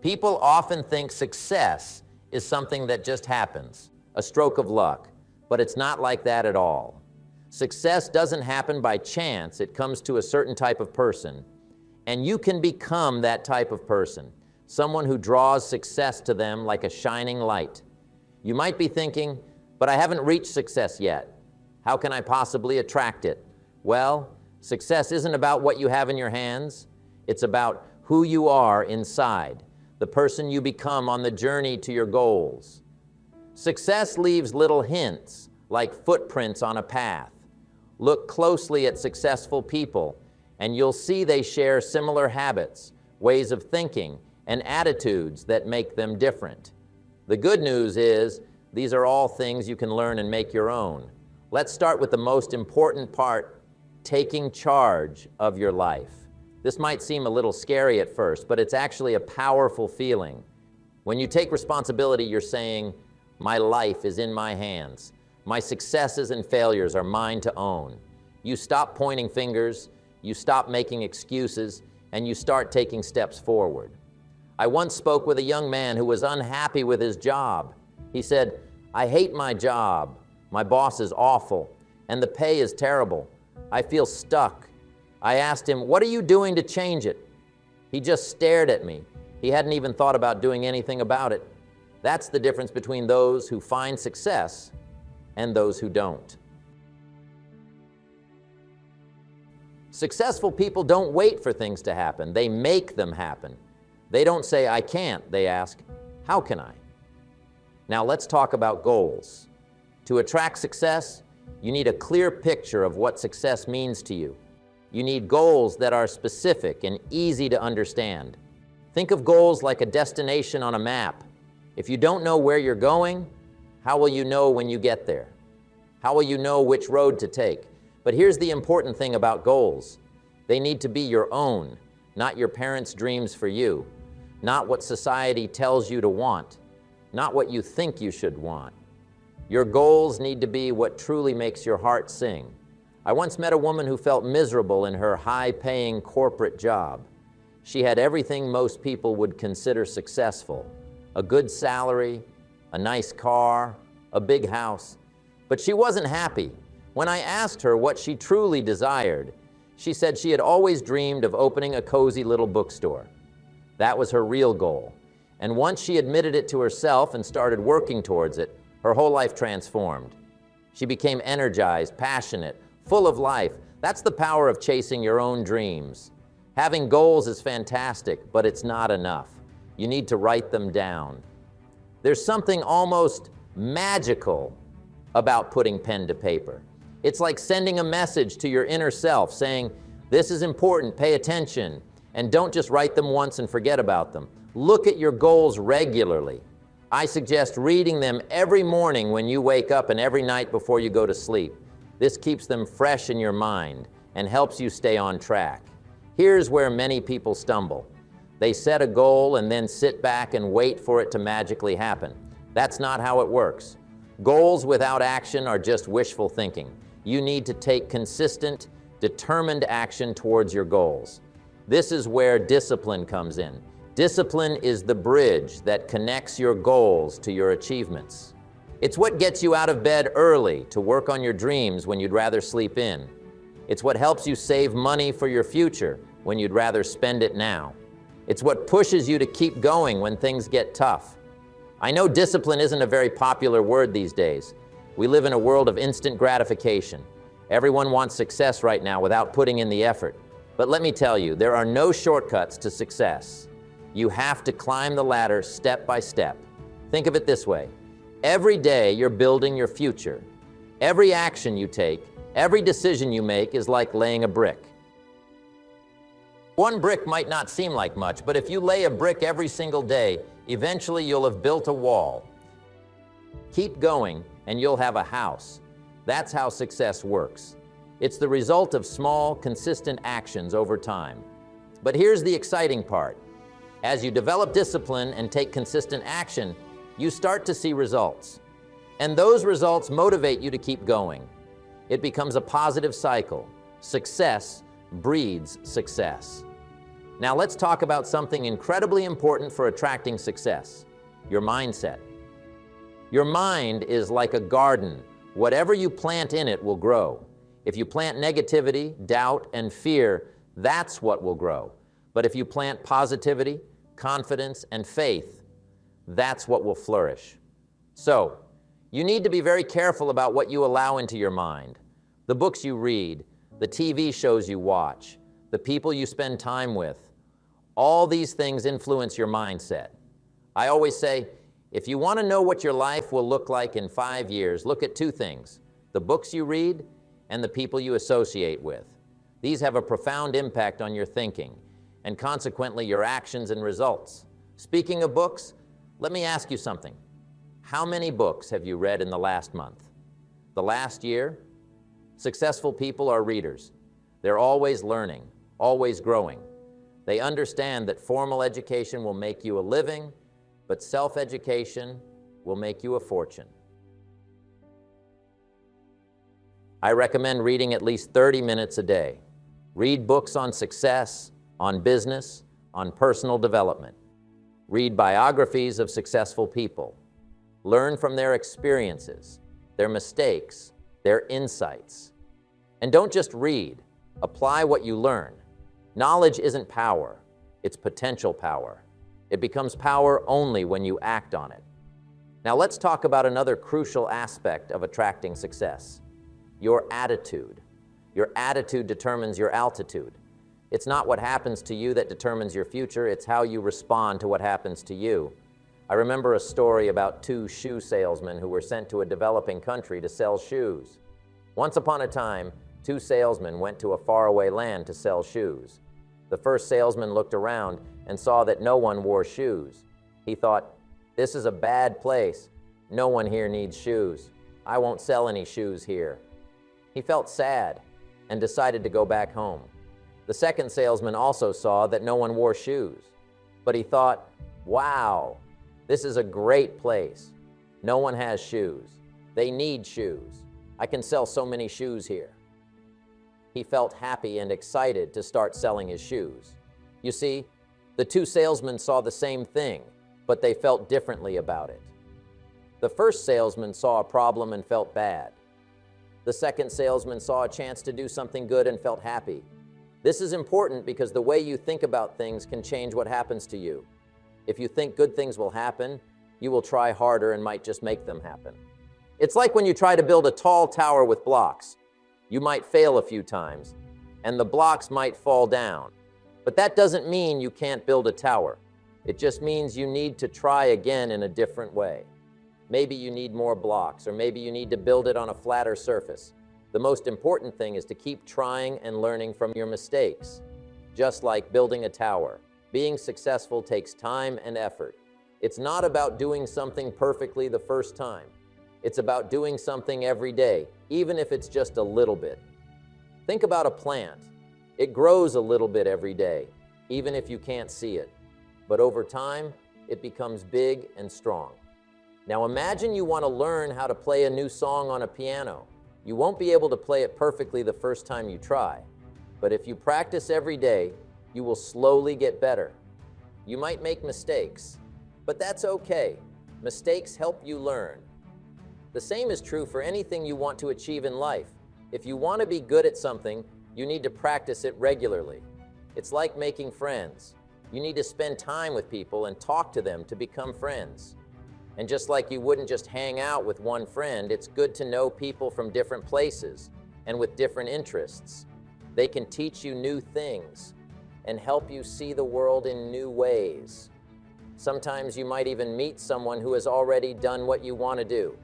People often think success is something that just happens, a stroke of luck, but it's not like that at all. Success doesn't happen by chance. It comes to a certain type of person, and you can become that type of person, someone who draws success to them like a shining light. You might be thinking, but I haven't reached success yet. How can I possibly attract it? Well, success isn't about what you have in your hands. It's about who you are inside, the person you become on the journey to your goals. Success leaves little hints, like footprints on a path. Look closely at successful people, and you'll see they share similar habits, ways of thinking, and attitudes that make them different. The good news is, these are all things you can learn and make your own. Let's start with the most important part, taking charge of your life. This might seem a little scary at first, but it's actually a powerful feeling. When you take responsibility, you're saying, my life is in my hands. My successes and failures are mine to own. You stop pointing fingers, you stop making excuses, and you start taking steps forward. I once spoke with a young man who was unhappy with his job. He said, I hate my job. My boss is awful, and the pay is terrible. I feel stuck. I asked him, what are you doing to change it? He just stared at me. He hadn't even thought about doing anything about it. That's the difference between those who find success and those who don't. Successful people don't wait for things to happen. They make them happen. They don't say, I can't. They ask, how can I? Now let's talk about goals. To attract success, you need a clear picture of what success means to you. You need goals that are specific and easy to understand. Think of goals like a destination on a map. If you don't know where you're going, how will you know when you get there? How will you know which road to take? But here's the important thing about goals. They need to be your own, not your parents' dreams for you, not what society tells you to want, not what you think you should want. Your goals need to be what truly makes your heart sing. I once met a woman who felt miserable in her high-paying corporate job. She had everything most people would consider successful: a good salary, a nice car, a big house. But she wasn't happy. When I asked her what she truly desired, she said she had always dreamed of opening a cozy little bookstore. That was her real goal. And once she admitted it to herself and started working towards it, her whole life transformed. She became energized, passionate, full of life. That's the power of chasing your own dreams. Having goals is fantastic, but it's not enough. You need to write them down. There's something almost magical about putting pen to paper. It's like sending a message to your inner self saying, this is important, pay attention, and don't just write them once and forget about them. Look at your goals regularly. I suggest reading them every morning when you wake up and every night before you go to sleep. This keeps them fresh in your mind and helps you stay on track. Here's where many people stumble. They set a goal and then sit back and wait for it to magically happen. That's not how it works. Goals without action are just wishful thinking. You need to take consistent, determined action towards your goals. This is where discipline comes in. Discipline is the bridge that connects your goals to your achievements. It's what gets you out of bed early to work on your dreams when you'd rather sleep in. It's what helps you save money for your future when you'd rather spend it now. It's what pushes you to keep going when things get tough. I know discipline isn't a very popular word these days. We live in a world of instant gratification. Everyone wants success right now without putting in the effort. But let me tell you, there are no shortcuts to success. You have to climb the ladder step by step. Think of it this way. Every day you're building your future. Every action you take, every decision you make is like laying a brick. One brick might not seem like much, but if you lay a brick every single day, eventually you'll have built a wall. Keep going and you'll have a house. That's how success works. It's the result of small, consistent actions over time. But here's the exciting part. As you develop discipline and take consistent action, you start to see results. And those results motivate you to keep going. It becomes a positive cycle. Success breeds success. Now let's talk about something incredibly important for attracting success: your mindset. Your mind is like a garden. Whatever you plant in it will grow. If you plant negativity, doubt, and fear, that's what will grow. But if you plant positivity, confidence, and faith, that's what will flourish. So, you need to be very careful about what you allow into your mind. The books you read, the TV shows you watch, the people you spend time with, all these things influence your mindset. I always say, if you want to know what your life will look like in 5 years, look at two things: the books you read and the people you associate with. These have a profound impact on your thinking and consequently your actions and results. Speaking of books, let me ask you something. How many books have you read in the last month? The last year? Successful people are readers. They're always learning, always growing. They understand that formal education will make you a living, but self-education will make you a fortune. I recommend reading at least 30 minutes a day. Read books on success, on business, on personal development. Read biographies of successful people. Learn from their experiences, their mistakes, their insights. And don't just read, apply what you learn. Knowledge isn't power, it's potential power. It becomes power only when you act on it. Now let's talk about another crucial aspect of attracting success: your attitude. Your attitude determines your altitude. It's not what happens to you that determines your future, it's how you respond to what happens to you. I remember a story about two shoe salesmen who were sent to a developing country to sell shoes. Once upon a time, two salesmen went to a faraway land to sell shoes. The first salesman looked around and saw that no one wore shoes. He thought, "This is a bad place. No one here needs shoes. I won't sell any shoes here." He felt sad and decided to go back home. The second salesman also saw that no one wore shoes, but he thought, "Wow, this is a great place. No one has shoes. They need shoes. I can sell so many shoes here." He felt happy and excited to start selling his shoes. You see, the two salesmen saw the same thing, but they felt differently about it. The first salesman saw a problem and felt bad. The second salesman saw a chance to do something good and felt happy. This is important because the way you think about things can change what happens to you. If you think good things will happen, you will try harder and might just make them happen. It's like when you try to build a tall tower with blocks. You might fail a few times, and the blocks might fall down. But that doesn't mean you can't build a tower. It just means you need to try again in a different way. Maybe you need more blocks, or maybe you need to build it on a flatter surface. The most important thing is to keep trying and learning from your mistakes. Just like building a tower, being successful takes time and effort. It's not about doing something perfectly the first time. It's about doing something every day, even if it's just a little bit. Think about a plant. It grows a little bit every day, even if you can't see it. But over time, it becomes big and strong. Now imagine you want to learn how to play a new song on a piano. You won't be able to play it perfectly the first time you try. But if you practice every day, you will slowly get better. You might make mistakes, but that's okay. Mistakes help you learn. The same is true for anything you want to achieve in life. If you want to be good at something, you need to practice it regularly. It's like making friends. You need to spend time with people and talk to them to become friends. And just like you wouldn't just hang out with one friend, it's good to know people from different places and with different interests. They can teach you new things and help you see the world in new ways. Sometimes you might even meet someone who has already done what you want to do.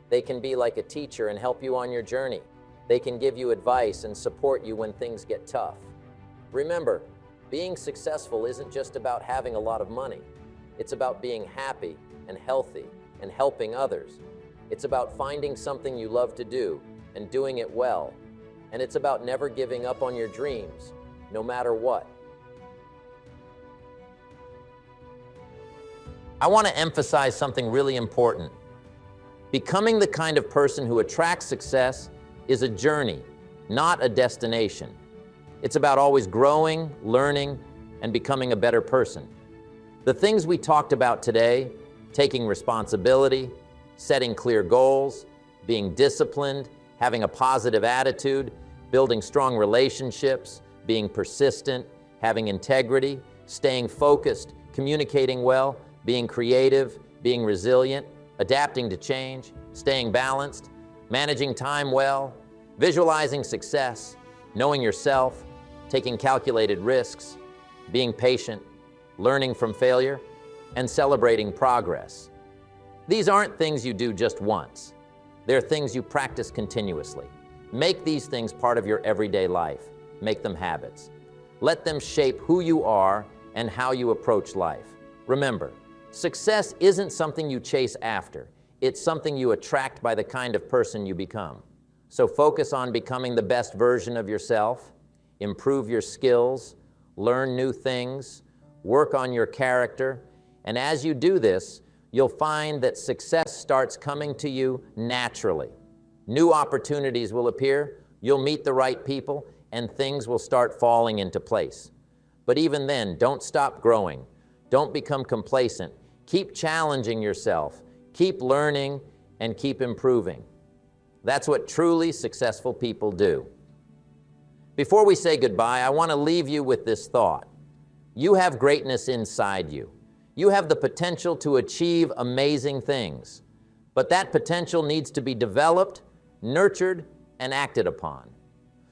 They can be like a teacher and help you on your journey. They can give you advice and support you when things get tough. Remember, being successful isn't just about having a lot of money. It's about being happy and healthy and helping others. It's about finding something you love to do and doing it well. And it's about never giving up on your dreams, no matter what. I want to emphasize something really important. Becoming the kind of person who attracts success is a journey, not a destination. It's about always growing, learning, and becoming a better person. The things we talked about today, taking responsibility, setting clear goals, being disciplined, having a positive attitude, building strong relationships, being persistent, having integrity, staying focused, communicating well, being creative, being resilient, adapting to change, staying balanced, managing time well, visualizing success, knowing yourself, taking calculated risks, being patient, learning from failure, and celebrating progress. These aren't things you do just once. They're things you practice continuously. Make these things part of your everyday life. Make them habits. Let them shape who you are and how you approach life. Remember, success isn't something you chase after. It's something you attract by the kind of person you become. So focus on becoming the best version of yourself, improve your skills, learn new things, work on your character, and as you do this, you'll find that success starts coming to you naturally. New opportunities will appear, you'll meet the right people, and things will start falling into place. But even then, don't stop growing. Don't become complacent. Keep challenging yourself, keep learning, and keep improving. That's what truly successful people do. Before we say goodbye, I want to leave you with this thought. You have greatness inside you. You have the potential to achieve amazing things, but that potential needs to be developed, nurtured, and acted upon.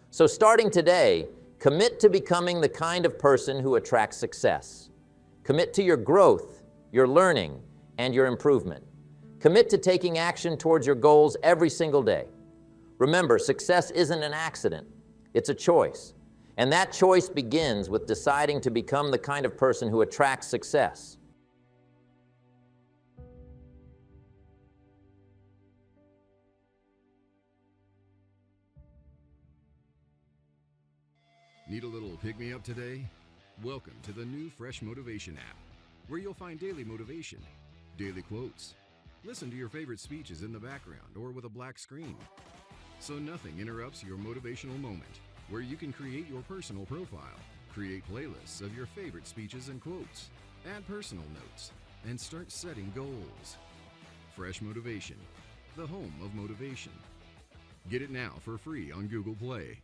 So starting today, commit to becoming the kind of person who attracts success. Commit to your growth, your learning, and your improvement. Commit to taking action towards your goals every single day. Remember, success isn't an accident, it's a choice. And that choice begins with deciding to become the kind of person who attracts success. Need a little pick-me-up today? Welcome to the new Fresh Motivation app, where you'll find daily motivation, daily quotes. Listen to your favorite speeches in the background or with a black screen, so nothing interrupts your motivational moment, where you can create your personal profile, create playlists of your favorite speeches and quotes, add personal notes, and start setting goals. Fresh Motivation, the home of motivation. Get it now for free on Google Play.